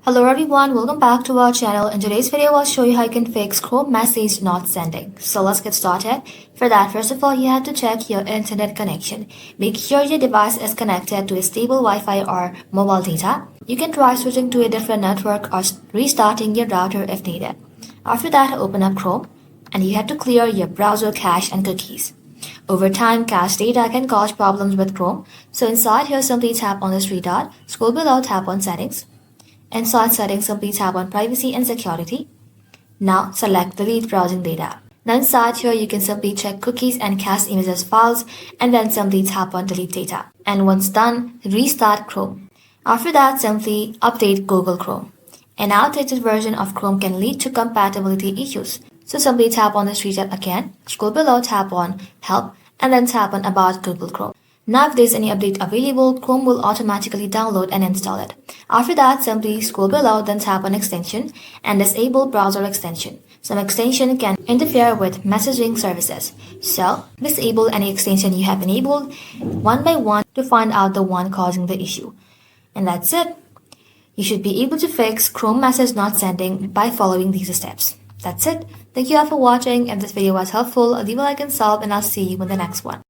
Hello everyone, welcome back to our channel. In today's video, I'll show you how you can fix Chrome message not sending. So let's get started. For that, first of all, you have to check your internet connection. Make sure your device is connected to a stable Wi-Fi or mobile data. You can try switching to a different network or restarting your router if needed. After that, open up Chrome and you have to clear your browser cache and cookies. Over time, cache data can cause problems with Chrome. So inside here, simply tap on the three dot, scroll below, tap on Settings. Inside Settings, simply tap on Privacy and Security. Now select Delete Browsing Data. Now inside here, you can simply check cookies and cache images files and then simply tap on Delete Data. And once done, restart Chrome. After that, simply update Google Chrome. An outdated version of Chrome can lead to compatibility issues. So simply tap on the three dot again, scroll below, tap on Help, and then tap on About Google Chrome. Now if there's any update available, Chrome will automatically download and install it. After that, simply scroll below, then tap on Extension and disable Browser Extension. Some extension can interfere with messaging services. So, disable any extension you have enabled one by one to find out the one causing the issue. And that's it. You should be able to fix Chrome message not sending by following these steps. That's it. Thank you all for watching. If this video was helpful, leave a like and sub, and I'll see you in the next one.